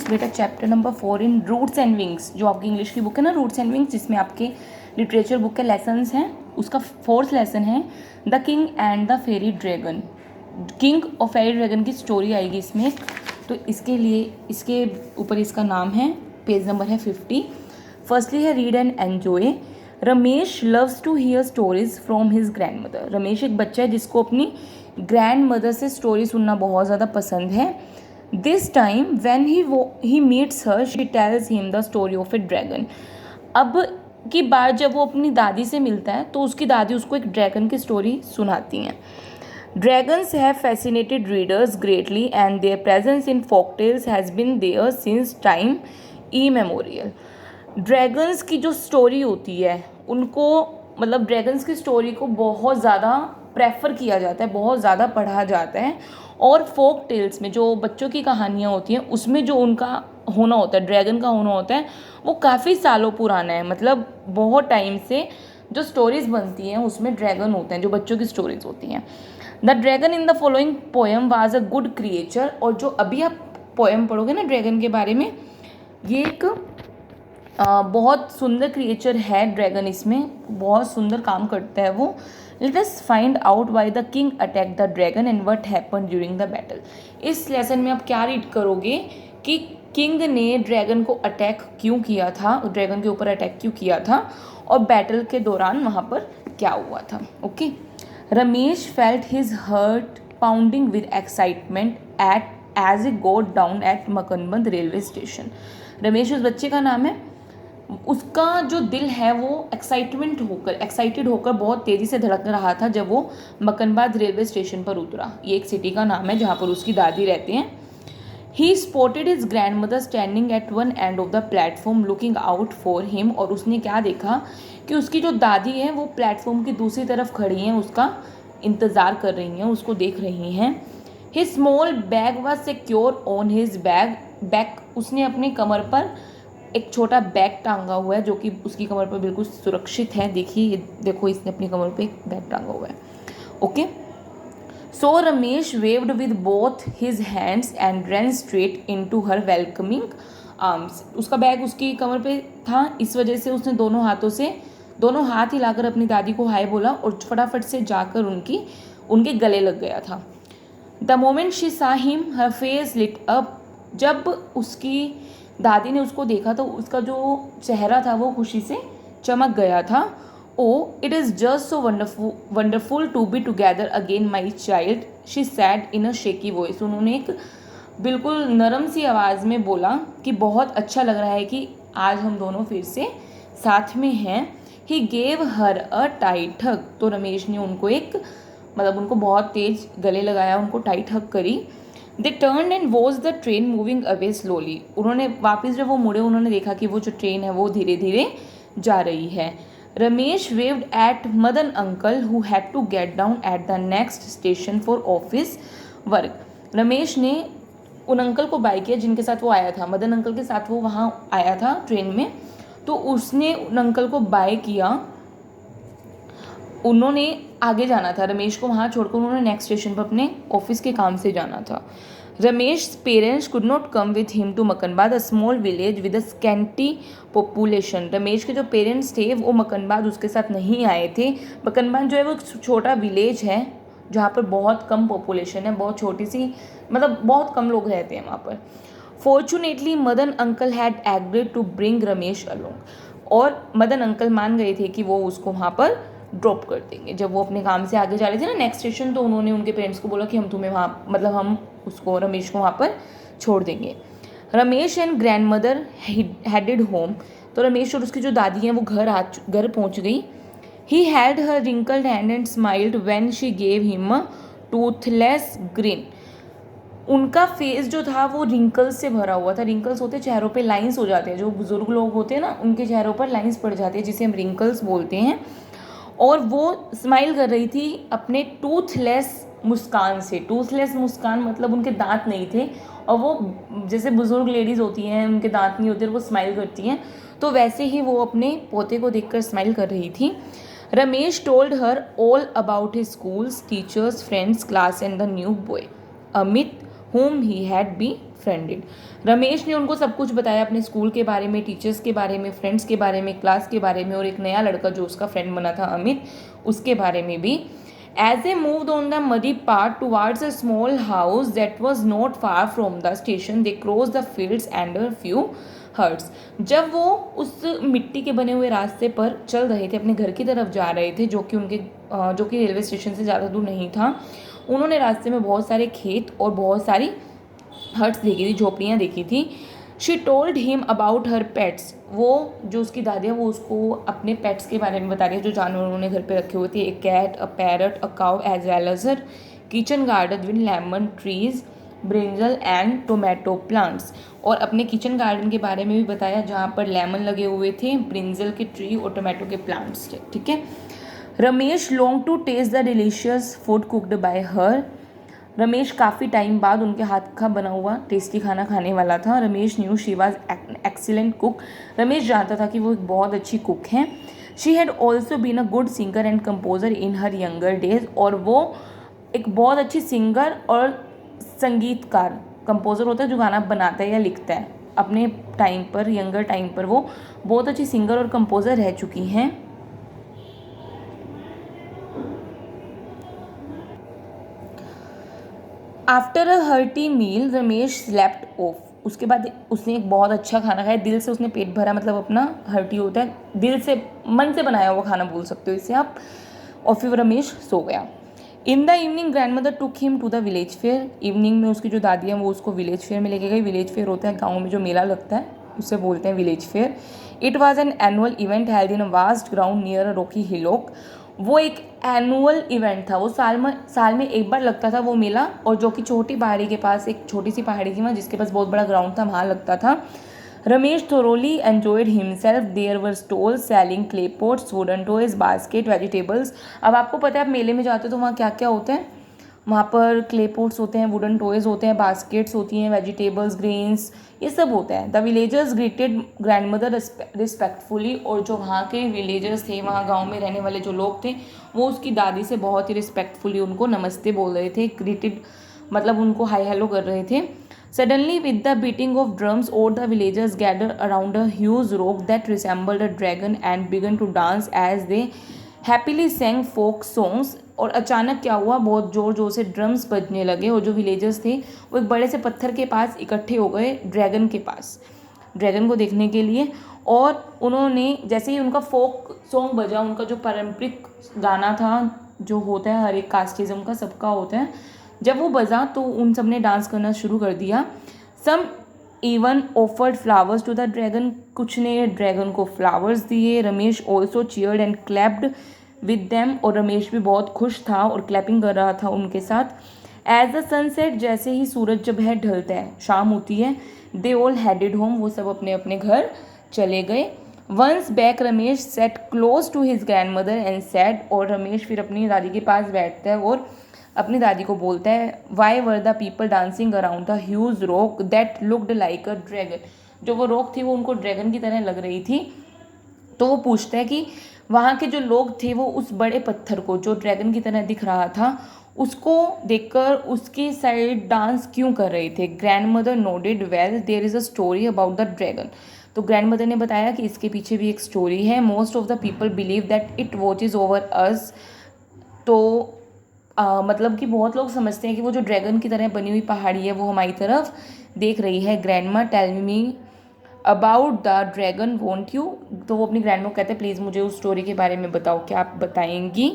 बेटा chapter number 4 in roots and wings, जो आपकी इंग्लिश की बुक है ना रूट्स एंड विंग्स, जिसमें आपके लिटरेचर बुक के लेसन्स हैं, उसका 4th लेसन है the king and the fairy dragon. King और फेरी ड्रैगन की स्टोरी आएगी इसमें, तो इसके लिए इसके ऊपर इसका नाम है, पेज नंबर है 50। फर्स्टली है read and enjoy. Ramesh loves to hear stories from his grandmother. Ramesh एक बच्चा है जिसको अपनी ग्रैंड मदर से स्टोरी सुनना बहुत ज़्यादा पसंद है। This time when he meets her she tells him the story of A dragon. अब की बार जब वो अपनी दादी से मिलता है तो उसकी दादी उसको एक ड्रैगन की स्टोरी सुनाती हैं। Dragons have fascinated readers greatly and their presence in folktales has been there since time immemorial. Dragons की जो स्टोरी होती है उनको मतलब ड्रैगन्स की स्टोरी को बहुत ज़्यादा प्रेफर किया जाता है, बहुत ज़्यादा पढ़ा जाता है। और फोक टेल्स में जो बच्चों की कहानियाँ होती हैं उसमें जो उनका होना होता है, ड्रैगन का होना होता है, वो काफ़ी सालों पुराना है। मतलब बहुत टाइम से जो स्टोरीज़ बनती हैं उसमें ड्रैगन होते हैं, जो बच्चों की स्टोरीज़ होती हैं। The dragon in the following poem was a good creature. और जो अभी आप पोएम पढ़ोगे ना ड्रैगन के बारे में, ये एक बहुत सुंदर क्रिएचर है ड्रैगन, इसमें बहुत सुंदर काम करता है वो। Let us find out why the king attack the dragon and what happen during the battle. इस लेसन में आप क्या रीड करोगे कि किंग ने ड्रैगन को अटैक क्यों किया था, ड्रैगन के ऊपर अटैक क्यों किया था, और बैटल के दौरान वहाँ पर क्या हुआ था। Okay. Ramesh felt his heart pounding with excitement at as a got down at Makanband railway station. Ramesh उस बच्चे का नाम है, उसका जो दिल है वो एक्साइटेड होकर बहुत तेज़ी से धड़क रहा था जब वो मकनबाद रेलवे स्टेशन पर उतरा। ये एक सिटी का नाम है जहाँ पर उसकी दादी रहती हैं। He spotted his grandmother standing at one end of the platform looking out for him. और उसने क्या देखा कि उसकी जो दादी है वो प्लेटफॉर्म की दूसरी तरफ खड़ी हैं, उसका इंतज़ार कर रही हैं, उसको देख रही हैं। His small bag was secure on his back. उसने अपनी कमर पर एक छोटा बैग टांगा हुआ है जो कि उसकी कमर पर बिल्कुल सुरक्षित है। देखिए, देखो इसने अपनी कमर पे एक बैग टांगा हुआ है। Okay. So Ramesh waived with both his hands and run straight into her welcoming arms. उसका बैग उसकी कमर पे था, इस वजह से उसने दोनों हाथ हिलाकर अपनी दादी को हाय बोला और फटाफट से जाकर उनके गले लग गया था। The moment she saw him her face lit up. जब उसकी दादी ने उसको देखा तो उसका जो चेहरा था वो खुशी से चमक गया था। Oh it is just so wonderful to be together again my child, she said in a shaky voice. उन्होंने एक बिल्कुल नरम सी आवाज़ में बोला कि बहुत अच्छा लग रहा है कि आज हम दोनों फिर से साथ में हैं। He gave her a tight hug. तो रमेश ने उनको बहुत तेज गले लगाया, उनको टाइट हग करी। They turn and watch the train moving away slowly. उन्होंने वापस जब वो मुड़े उन्होंने देखा कि वो जो ट्रेन है वो धीरे धीरे जा रही है। Ramesh waved at Madan uncle who had to get down at the next station for office work. Ramesh ने उन अंकल को बाय किया जिनके साथ वो आया था, मदन अंकल के साथ वो वहाँ आया था ट्रेन में, तो उसने उन अंकल को बाय किया। उन्होंने आगे जाना था, रमेश को वहाँ छोड़कर उन्होंने नेक्स्ट स्टेशन पर अपने ऑफिस के काम से जाना था। Ramesh parents could not come with him to Makanbad, a small village with a scanty population. Ramesh के जो पेरेंट्स थे वो मकनबाद उसके साथ नहीं आए थे। मकनबाद जो है वो एक छोटा विलेज है जहाँ पर बहुत कम पॉपुलेशन है, बहुत छोटी सी, मतलब बहुत कम लोग रहते हैं वहाँ पर। Fortunately Madan uncle had agreed to bring Ramesh along. और मदन अंकल मान गए थे कि वो उसको वहाँ पर ड्रॉप कर देंगे। जब वो अपने काम से आगे जा रहे थे ना नेक्स्ट स्टेशन, तो उन्होंने उनके पेरेंट्स को बोला कि हम तुम्हें वहाँ हम उसको रमेश को वहाँ पर छोड़ देंगे। Ramesh and grand mother headed home. तो रमेश और उसकी जो दादी हैं वो घर पहुँच गई। He had her wrinkled hand and smiled when she gave him a Toothless green. उनका फेस जो था वो रिंकल्स से भरा हुआ था। रिंकल्स होते चेहरों पे लाइंस हो जाते हैं, जो बुजुर्ग लोग होते हैं ना उनके चेहरों पर लाइंस पड़ जाती है जिसे हम रिंकल्स बोलते हैं। और वो स्माइल कर रही थी अपने टूथलेस मुस्कान से। टूथलेस मुस्कान मतलब उनके दांत नहीं थे, और वो जैसे बुजुर्ग लेडीज़ होती हैं उनके दांत नहीं होते वो स्माइल करती हैं, तो वैसे ही वो अपने पोते को देखकर स्माइल कर रही थी। Ramesh told her all about his schools, teachers, friends, class and the new boy Amit whom he had befriended. Ramesh ने उनको सब कुछ बताया अपने स्कूल के बारे में, टीचर्स के बारे में, फ्रेंड्स के बारे में, क्लास के बारे में और एक नया लड़का जो उसका फ्रेंड बना था अमित, उसके बारे में भी. As they moved on the muddy path towards a small house that was not far from the station, they crossed the fields and a few huts. जब वो उस मिट्टी के बने हुए रास्ते पर चल रहे थे, अपने घर की तरफ जा रहे थे, जो कि रेलवे स्टेशन से ज़्यादा दूर नहीं था, उन्होंने रास्ते में बहुत सारे खेत और बहुत सारी हट्स देखी थी, झोपड़ियाँ देखी थी. She told him about her pets. वो जो उसकी दादी है वो उसको अपने पेट्स के बारे में बता रही है, जो जानवर उन्होंने घर पे रखे हुए थे. A cat, a parrot, a cow as well as her kitchen garden with lemon trees, brinjal and tomato plants. और अपने किचन गार्डन के बारे में भी बताया जहाँ पर लेमन लगे हुए थे, ब्रिंजल के ट्री और टोमेटो के प्लांट्स थे. ठीक है. Ramesh long to taste the delicious food cooked by her. Ramesh काफ़ी टाइम बाद उनके हाथ का बना हुआ टेस्टी खाना खाने वाला था. Ramesh knew she was excellent cook. Ramesh जानता था कि वो एक बहुत अच्छी कुक हैं. She had also been a good singer and composer in her younger days. और वो एक बहुत अच्छी सिंगर और संगीतकार, कंपोजर होता है जो गाना बनाता है या लिखता है, अपने टाइम पर, यंगर टाइम पर वो बहुत अच्छी सिंगर और कंपोजर रह चुकी हैं. After a hearty meal Ramesh slept off. उसके बाद उसने एक बहुत अच्छा खाना खाया, दिल से उसने पेट भरा, मतलब अपना हर्टी होता है दिल से, मन से बनाया हुआ खाना बोल सकते हो इसे आप. और फिर रमेश सो गया. In the evening grandmother took him to the village fair. Evening में उसकी जो दादी है वो उसको विलेज फेयर में लेके गई. विलेज फेयर होता है गाँव में जो मेला लगता है, उसे बोलते हैं village fair. It was an annual event held in a vast ground near a Rocky hillock. वो एक एनुअल इवेंट था, वो साल में एक बार लगता था वो मेला, और जो कि छोटी पहाड़ी के पास, एक छोटी सी पहाड़ी थी वहाँ जिसके पास बहुत बड़ा ग्राउंड था, वहाँ लगता था. Ramesh thoroughly enjoyed himself. There were stalls selling clay pots, wooden toys, basket, vegetables. अब आपको पता है आप मेले में जाते हो तो वहाँ क्या क्या होता है, वहाँ पर क्ले पोट्स होते हैं, वुडन टॉयज़ होते हैं, बास्केट्स होती हैं, वेजिटेबल्स, ग्रेन्स, ये सब होता है. The villagers greeted grand mother respectfully. और जो वहाँ के विलेजर्स थे, वहाँ गांव में रहने वाले जो लोग थे, वो उसकी दादी से बहुत ही रिस्पेक्टफुली उनको नमस्ते बोल रहे थे. ग्रीटेड मतलब उनको हाई हेलो कर रहे थे. Suddenly with the beating of drums all the villagers gathered around a huge rock that resembled a dragon and began to dance as they happily sang folk songs. और अचानक क्या हुआ, बहुत ज़ोर ज़ोर से ड्रम्स बजने लगे और जो विलेजर्स थे वो एक बड़े से पत्थर के पास इकट्ठे हो गए, ड्रैगन के पास, ड्रैगन को देखने के लिए. और उन्होंने जैसे ही उनका फोक सॉन्ग बजा, उनका जो पारंपरिक गाना था जो होता है हर एक कास्टिज्म का, सबका होता है, जब वो बजा तो उन सब ने डांस करना शुरू कर दिया. Some even offered flowers to the dragon. कुछ ने ड्रैगन को फ्लावर्स दिए. Ramesh also cheered and clapped with them. और रमेश भी बहुत खुश था और क्लैपिंग कर रहा था उनके साथ. एज द सनसेट, जैसे ही सूरज जब है ढलता है, शाम होती है, दे ऑल हेडेड होम. वो सब अपने अपने घर चले गए. Once back Ramesh sat close to his grandmother and said. और रमेश फिर अपनी दादी के पास बैठता है और अपनी दादी को बोलता है, why were the people dancing around the huge rock that looked like a dragon. जो वो रॉक थी वो उनको ड्रैगन की तरह लग रही थी. तो वो पूछता है कि वहाँ के जो लोग थे वो उस बड़े पत्थर को जो ड्रैगन की तरह दिख रहा था उसको देखकर उसके साइड डांस क्यों कर रहे थे. Grandmother nodded, well there is a story about the dragon. तो ग्रैंड मदर ने बताया कि इसके पीछे भी एक स्टोरी है. Most of the people believe that it watches over us. तो मतलब कि बहुत लोग समझते हैं कि वो जो ड्रैगन की तरह बनी हुई पहाड़ी है वो हमारी तरफ देख रही है. ग्रैंड माँ tell me about the dragon won't you. तो वो अपनी ग्रैंड माँ को कहते हैं, प्लीज़ मुझे उस स्टोरी के बारे में बताओ, क्या आप बताएंगी.